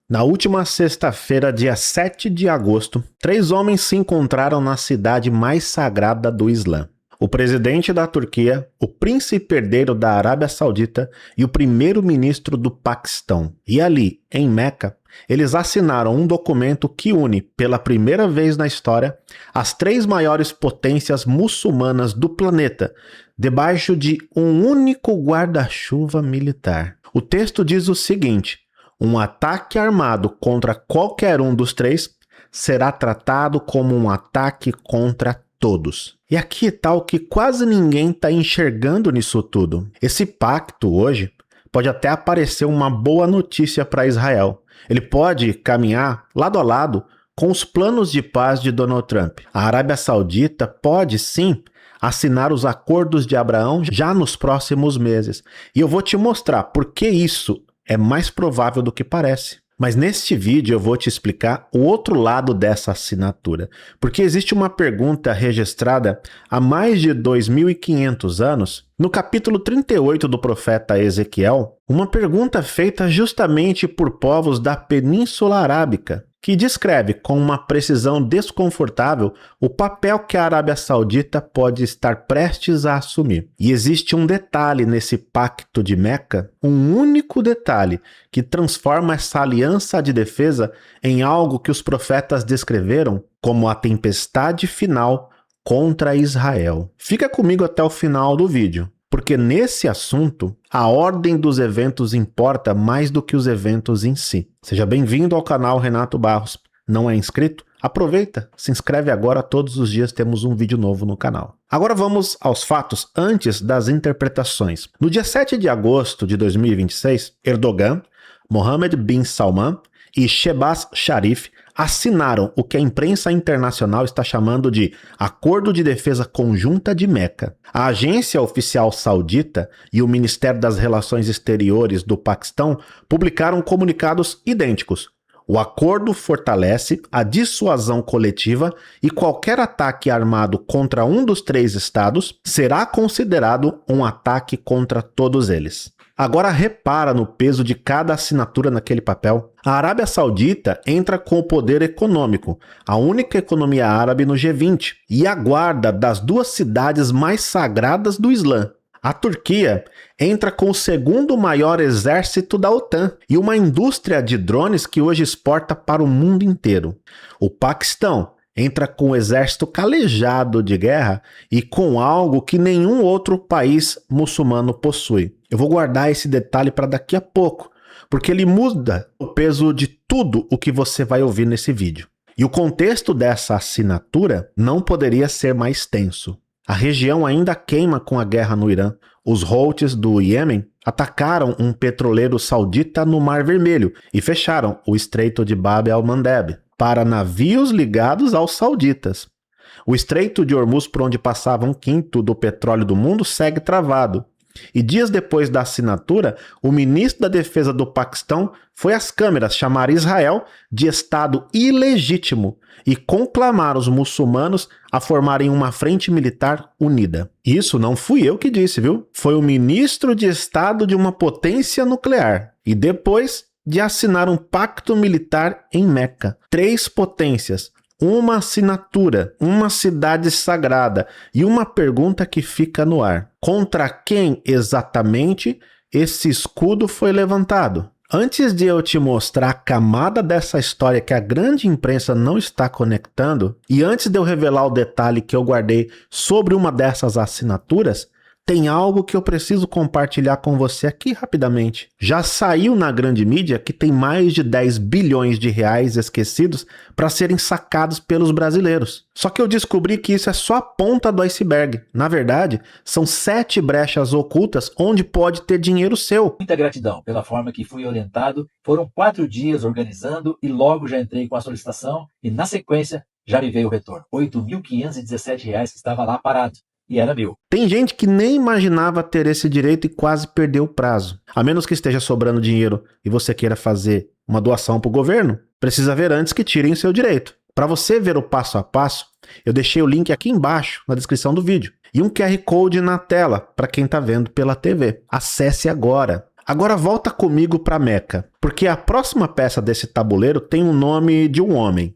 Na última sexta-feira, dia 7 de agosto, 3 homens se encontraram na cidade mais sagrada do Islã. O presidente da Turquia, o príncipe herdeiro da Arábia Saudita e o primeiro-ministro do Paquistão. E ali, em Meca, eles assinaram um documento que une, pela primeira vez na história, as 3 maiores potências muçulmanas do planeta, debaixo de um único guarda-chuva militar. O texto diz o seguinte: um ataque armado contra qualquer um dos 3 será tratado como um ataque contra todos. E aqui está o que quase ninguém está enxergando nisso tudo. Esse pacto hoje pode até aparecer uma boa notícia para Israel. Ele pode caminhar lado a lado com os planos de paz de Donald Trump. A Arábia Saudita pode sim assinar os acordos de Abraão já nos próximos meses. E eu vou te mostrar por que isso é mais provável do que parece. Mas neste vídeo eu vou te explicar o outro lado dessa assinatura. Porque existe uma pergunta registrada há mais de 2.500 anos, no capítulo 38 do profeta Ezequiel, uma pergunta feita justamente por povos da Península Arábica, que descreve com uma precisão desconfortável o papel que a Arábia Saudita pode estar prestes a assumir. E existe um detalhe nesse pacto de Meca, um único detalhe, que transforma essa aliança de defesa em algo que os profetas descreveram como a tempestade final contra Israel. Fica comigo até o final do vídeo, porque nesse assunto, a ordem dos eventos importa mais do que os eventos em si. Seja bem-vindo ao canal Renato Barros. Não é inscrito? Aproveita, se inscreve agora, todos os dias temos um vídeo novo no canal. Agora vamos aos fatos antes das interpretações. No dia 7 de agosto de 2026, Erdogan, Mohammed bin Salman e Shehbaz Sharif assinaram o que a imprensa internacional está chamando de Acordo de Defesa Conjunta de Meca. A agência oficial saudita e o Ministério das Relações Exteriores do Paquistão publicaram comunicados idênticos. O acordo fortalece a dissuasão coletiva e qualquer ataque armado contra um dos 3 estados será considerado um ataque contra todos eles. Agora repara no peso de cada assinatura naquele papel. A Arábia Saudita entra com o poder econômico, a única economia árabe no G20, e a guarda das 2 cidades mais sagradas do Islã. A Turquia entra com o 2º maior exército da OTAN e uma indústria de drones que hoje exporta para o mundo inteiro. O Paquistão entra com um exército calejado de guerra e com algo que nenhum outro país muçulmano possui. Eu vou guardar esse detalhe para daqui a pouco, porque ele muda o peso de tudo o que você vai ouvir nesse vídeo. E o contexto dessa assinatura não poderia ser mais tenso. A região ainda queima com a guerra no Irã. Os Houthis do Iêmen atacaram um petroleiro saudita no Mar Vermelho e fecharam o Estreito de Bab el-Mandeb para navios ligados aos sauditas. O Estreito de Hormuz, por onde passava 1/5 do petróleo do mundo, segue travado. E dias depois da assinatura, o ministro da Defesa do Paquistão foi às câmeras chamar Israel de Estado ilegítimo e conclamar os muçulmanos a formarem uma frente militar unida. Isso não fui eu que disse, viu? Foi o ministro de Estado de uma potência nuclear. E depois de assinar um pacto militar em Meca. 3 potências, uma assinatura, uma cidade sagrada e uma pergunta que fica no ar. Contra quem exatamente esse escudo foi levantado? Antes de eu te mostrar a camada dessa história que a grande imprensa não está conectando, e antes de eu revelar o detalhe que eu guardei sobre uma dessas assinaturas, tem algo que eu preciso compartilhar com você aqui rapidamente. Já saiu na grande mídia que tem mais de 10 bilhões de reais esquecidos para serem sacados pelos brasileiros. Só que eu descobri que isso é só a ponta do iceberg. Na verdade, são 7 brechas ocultas onde pode ter dinheiro seu. Muita gratidão pela forma que fui orientado. Foram 4 dias organizando e logo já entrei com a solicitação e na sequência já me veio o retorno. R$ 8.517 que estava lá parado. E era meu. Tem gente que nem imaginava ter esse direito e quase perdeu o prazo. A menos que esteja sobrando dinheiro e você queira fazer uma doação para o governo, precisa ver antes que tirem o seu direito. Para você ver o passo a passo, eu deixei o link aqui embaixo na descrição do vídeo. E um QR Code na tela para quem está vendo pela TV. Acesse agora. Agora volta comigo para Meca, porque a próxima peça desse tabuleiro tem o nome de um homem,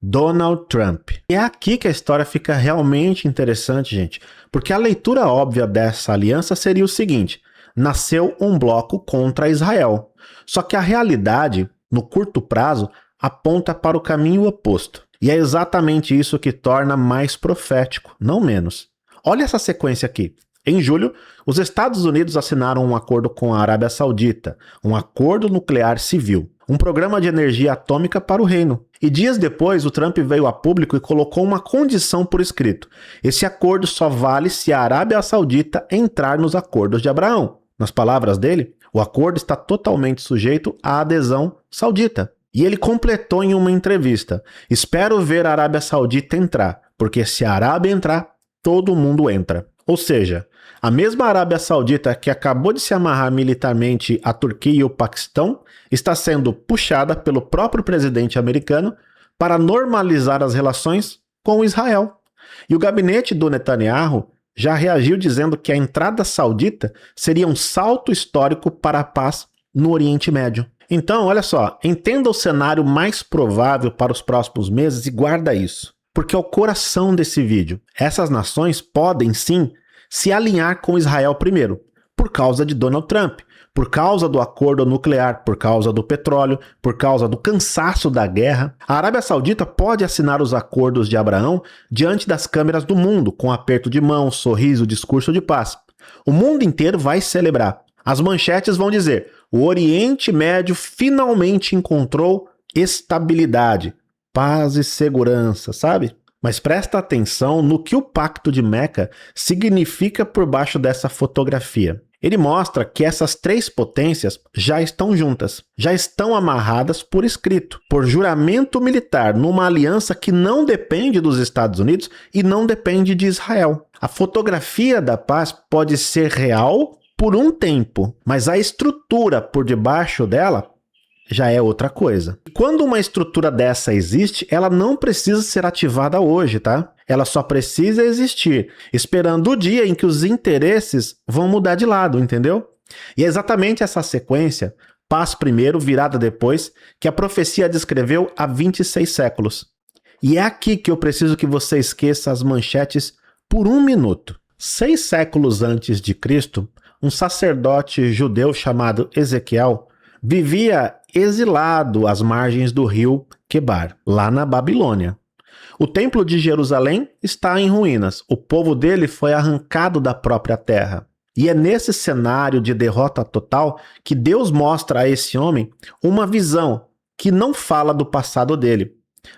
Donald Trump. E é aqui que a história fica realmente interessante, gente, porque a leitura óbvia dessa aliança seria o seguinte: nasceu um bloco contra Israel. Só que a realidade, no curto prazo, aponta para o caminho oposto. E é exatamente isso que torna mais profético, não menos. Olha essa sequência aqui. Em julho, os Estados Unidos assinaram um acordo com a Arábia Saudita, um acordo nuclear civil, um programa de energia atômica para o reino. E dias depois, o Trump veio a público e colocou uma condição por escrito: esse acordo só vale se a Arábia Saudita entrar nos acordos de Abraão. Nas palavras dele, o acordo está totalmente sujeito à adesão saudita. E ele completou em uma entrevista: espero ver a Arábia Saudita entrar, porque se a Arábia entrar, todo mundo entra. Ou seja, a mesma Arábia Saudita que acabou de se amarrar militarmente à Turquia e o Paquistão está sendo puxada pelo próprio presidente americano para normalizar as relações com Israel. E o gabinete do Netanyahu já reagiu dizendo que a entrada saudita seria um salto histórico para a paz no Oriente Médio. Então, olha só, entenda o cenário mais provável para os próximos meses e guarda isso, porque é o coração desse vídeo. Essas nações podem, sim, se alinhar com Israel primeiro, por causa de Donald Trump, por causa do acordo nuclear, por causa do petróleo, por causa do cansaço da guerra. A Arábia Saudita pode assinar os acordos de Abraão diante das câmeras do mundo, com aperto de mão, sorriso, discurso de paz. O mundo inteiro vai celebrar. As manchetes vão dizer: o Oriente Médio finalmente encontrou estabilidade, paz e segurança, sabe? Mas presta atenção no que o Pacto de Meca significa por baixo dessa fotografia. Ele mostra que essas três potências já estão juntas, já estão amarradas por escrito, por juramento militar, numa aliança que não depende dos Estados Unidos e não depende de Israel. A fotografia da paz pode ser real por um tempo, mas a estrutura por debaixo dela já é outra coisa. Quando uma estrutura dessa existe, ela não precisa ser ativada hoje, tá? Ela só precisa existir, esperando o dia em que os interesses vão mudar de lado, entendeu? E é exatamente essa sequência, paz primeiro, virada depois, que a profecia descreveu há 26 séculos. E é aqui que eu preciso que você esqueça as manchetes por um minuto. 6 séculos antes de Cristo, um sacerdote judeu chamado Ezequiel vivia exilado às margens do rio Quebar, lá na Babilônia. O templo de Jerusalém está em ruínas. O povo dele foi arrancado da própria terra. E é nesse cenário de derrota total que Deus mostra a esse homem uma visão que não fala do passado dele.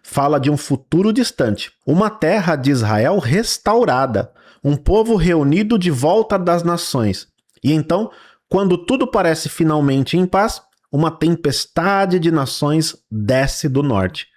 Fala de um futuro distante. Uma terra de Israel restaurada. Um povo reunido de volta das nações. E então, quando tudo parece finalmente em paz, uma tempestade de nações desce do norte.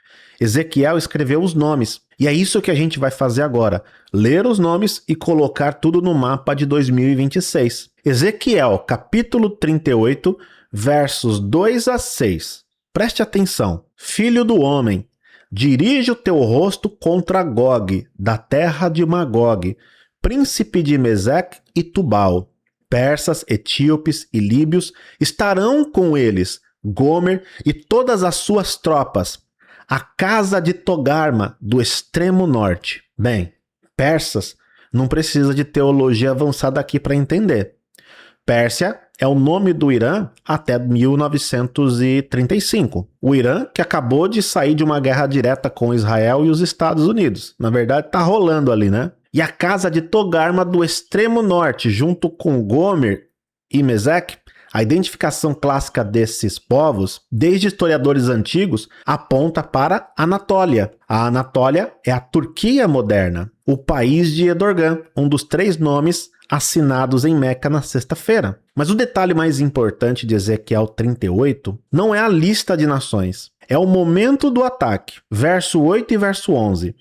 Ezequiel escreveu os nomes, e é isso que a gente vai fazer agora, ler os nomes e colocar tudo no mapa de 2026. Ezequiel, capítulo 38, versos 2 a 6. Preste atenção. Filho do homem, dirige o teu rosto contra Gog, da terra de Magog, príncipe de Meseque e Tubal. Persas, etíopes e líbios estarão com eles, Gomer e todas as suas tropas, a casa de Togarma, do extremo norte. Bem, persas não precisa de teologia avançada aqui para entender. Pérsia é o nome do Irã até 1935. O Irã que acabou de sair de uma guerra direta com Israel e os Estados Unidos. Na verdade, tá rolando ali, né? E a casa de Togarma do extremo norte, junto com Gomer e Meseque, a identificação clássica desses povos, desde historiadores antigos, aponta para Anatólia. A Anatólia é a Turquia moderna, o país de Edorgan, um dos 3 nomes assinados em Meca na sexta-feira. Mas o detalhe mais importante de Ezequiel 38 não é a lista de nações, é o momento do ataque. Verso 8 e verso 11.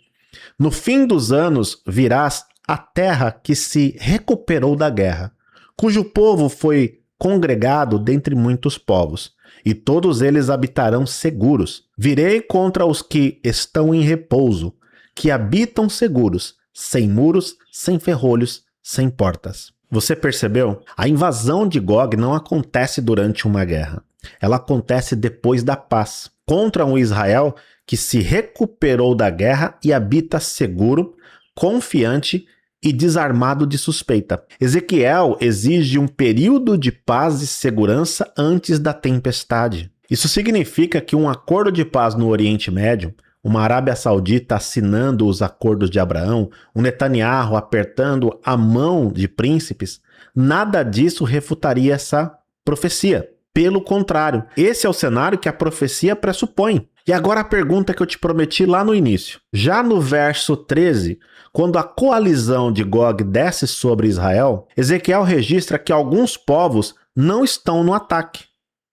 No fim dos anos virás a terra que se recuperou da guerra, cujo povo foi congregado dentre muitos povos, e todos eles habitarão seguros. Virei contra os que estão em repouso, que habitam seguros, sem muros, sem ferrolhos, sem portas. Você percebeu? A invasão de Gog não acontece durante uma guerra. Ela acontece depois da paz, contra um Israel que se recuperou da guerra e habita seguro, confiante e desarmado de suspeita. Ezequiel exige um período de paz e segurança antes da tempestade. Isso significa que um acordo de paz no Oriente Médio, uma Arábia Saudita assinando os acordos de Abraão, um Netanyahu apertando a mão de príncipes, nada disso refutaria essa profecia. Pelo contrário, esse é o cenário que a profecia pressupõe. E agora a pergunta que eu te prometi lá no início. Já no verso 13, quando a coalizão de Gog desce sobre Israel, Ezequiel registra que alguns povos não estão no ataque.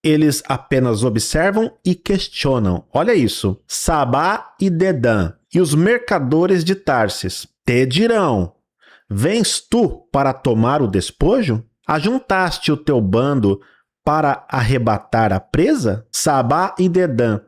Eles apenas observam e questionam. Olha isso. Sabá e Dedã e os mercadores de Tarsis te dirão: vens tu para tomar o despojo? Ajuntaste o teu bando para arrebatar a presa? Sabá e Dedã.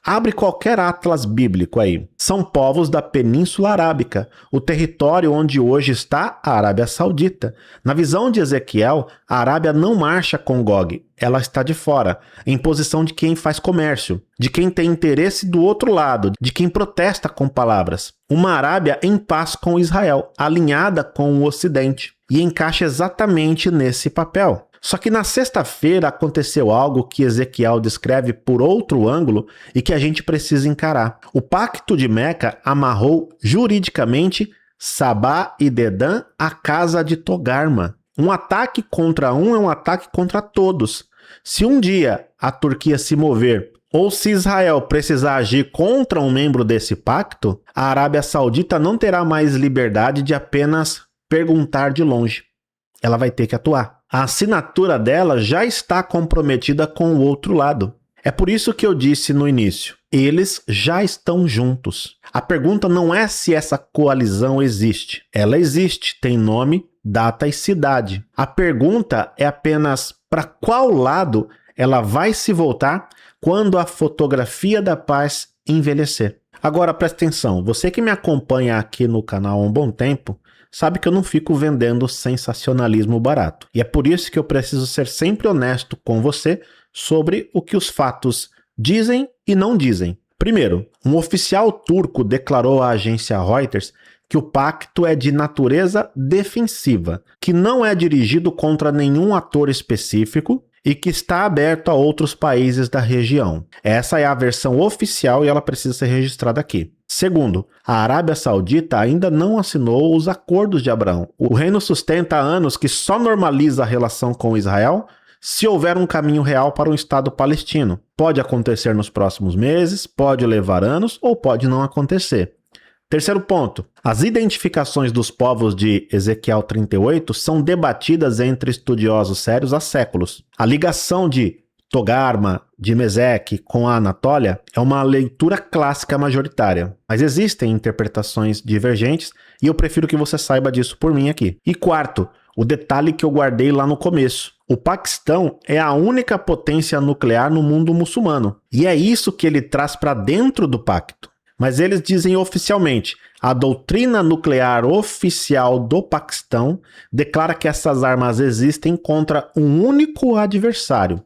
Abre qualquer atlas bíblico aí. São povos da Península Arábica, o território onde hoje está a Arábia Saudita. Na visão de Ezequiel, a Arábia não marcha com Gog, ela está de fora, em posição de quem faz comércio, de quem tem interesse do outro lado, de quem protesta com palavras. Uma Arábia em paz com Israel, alinhada com o Ocidente, e encaixa exatamente nesse papel. Só que na sexta-feira aconteceu algo que Ezequiel descreve por outro ângulo e que a gente precisa encarar. O pacto de Meca amarrou juridicamente Sabá e Dedã à casa de Togarma. Um ataque contra um é um ataque contra todos. Se um dia a Turquia se mover ou se Israel precisar agir contra um membro desse pacto, a Arábia Saudita não terá mais liberdade de apenas perguntar de longe. Ela vai ter que atuar. A assinatura dela já está comprometida com o outro lado. É por isso que eu disse no início, eles já estão juntos. A pergunta não é se essa coalizão existe. Ela existe, tem nome, data e cidade. A pergunta é apenas para qual lado ela vai se voltar quando a fotografia da paz envelhecer. Agora presta atenção, você que me acompanha aqui no canal há um bom tempo, sabe que eu não fico vendendo sensacionalismo barato. E é por isso que eu preciso ser sempre honesto com você sobre o que os fatos dizem e não dizem. Primeiro, um oficial turco declarou à agência Reuters que o pacto é de natureza defensiva, que não é dirigido contra nenhum ator específico e que está aberto a outros países da região. Essa é a versão oficial e ela precisa ser registrada aqui. Segundo, a Arábia Saudita ainda não assinou os acordos de Abraão. O reino sustenta há anos que só normaliza a relação com Israel se houver um caminho real para um Estado palestino. Pode acontecer nos próximos meses, pode levar anos ou pode não acontecer. Terceiro ponto, as identificações dos povos de Ezequiel 38 são debatidas entre estudiosos sérios há séculos. A ligação de Togarma, de Meseque com a Anatólia é uma leitura clássica majoritária, mas existem interpretações divergentes e eu prefiro que você saiba disso por mim aqui. E quarto, o detalhe que eu guardei lá no começo. O Paquistão é a única potência nuclear no mundo muçulmano e é isso que ele traz para dentro do pacto. Mas eles dizem oficialmente, a doutrina nuclear oficial do Paquistão declara que essas armas existem contra um único adversário,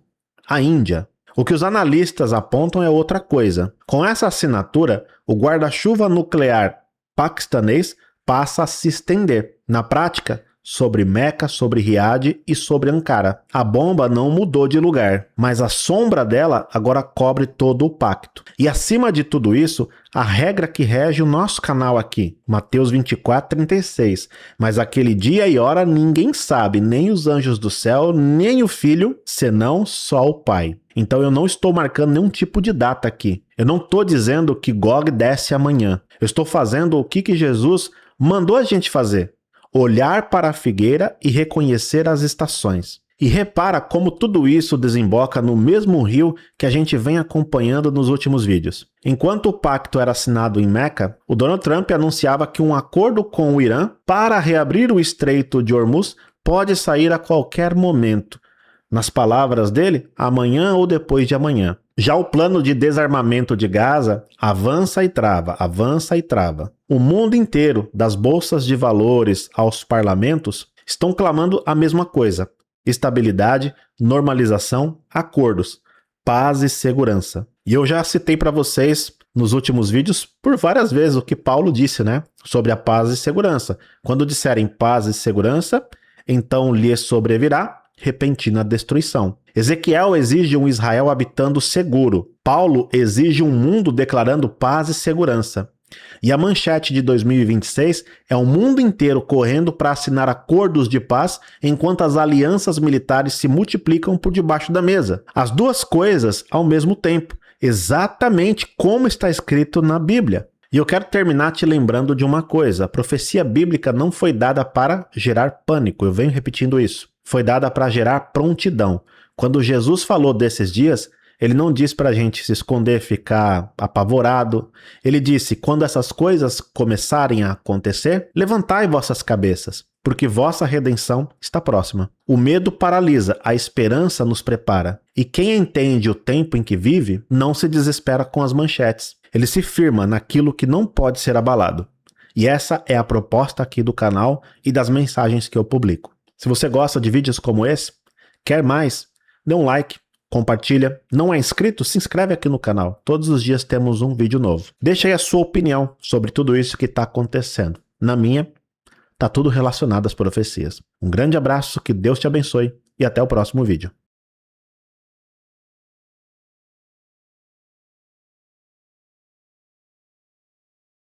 a Índia. O que os analistas apontam é outra coisa. Com essa assinatura, o guarda-chuva nuclear paquistanês passa a se estender. Na prática, sobre Meca, sobre Riad e sobre Ankara. A bomba não mudou de lugar, mas a sombra dela agora cobre todo o pacto. E acima de tudo isso, a regra que rege o nosso canal aqui, Mateus 24:36. Mas aquele dia e hora ninguém sabe, nem os anjos do céu, nem o Filho, senão só o Pai. Então eu não estou marcando nenhum tipo de data aqui. Eu não estou dizendo que Gog desce amanhã. Eu estou fazendo o que Jesus mandou a gente fazer. Olhar para a figueira e reconhecer as estações. E repara como tudo isso desemboca no mesmo rio que a gente vem acompanhando nos últimos vídeos. Enquanto o pacto era assinado em Meca, o Donald Trump anunciava que um acordo com o Irã para reabrir o Estreito de Hormuz pode sair a qualquer momento. Nas palavras dele, amanhã ou depois de amanhã. Já o plano de desarmamento de Gaza avança e trava, avança e trava. O mundo inteiro, das bolsas de valores aos parlamentos, estão clamando a mesma coisa: estabilidade, normalização, acordos, paz e segurança. E eu já citei para vocês nos últimos vídeos por várias vezes o que Paulo disse, né, sobre a paz e segurança. Quando disserem paz e segurança, então lhes sobrevirá repentina destruição. Ezequiel exige um Israel habitando seguro. Paulo exige um mundo declarando paz e segurança. E a manchete de 2026 é o mundo inteiro correndo para assinar acordos de paz enquanto as alianças militares se multiplicam por debaixo da mesa. As duas coisas ao mesmo tempo, exatamente como está escrito na Bíblia. E eu quero terminar te lembrando de uma coisa: a profecia bíblica não foi dada para gerar pânico, eu venho repetindo isso. Foi dada para gerar prontidão. Quando Jesus falou desses dias, ele não disse para a gente se esconder, ficar apavorado. Ele disse: quando essas coisas começarem a acontecer, levantai vossas cabeças, porque vossa redenção está próxima. O medo paralisa, a esperança nos prepara. E quem entende o tempo em que vive, não se desespera com as manchetes. Ele se firma naquilo que não pode ser abalado. E essa é a proposta aqui do canal e das mensagens que eu publico. Se você gosta de vídeos como esse, quer mais, dê um like, compartilha. Não é inscrito? Se inscreve aqui no canal. Todos os dias temos um vídeo novo. Deixa aí a sua opinião sobre tudo isso que está acontecendo. Na minha, tá tudo relacionado às profecias. Um grande abraço, que Deus te abençoe e até o próximo vídeo.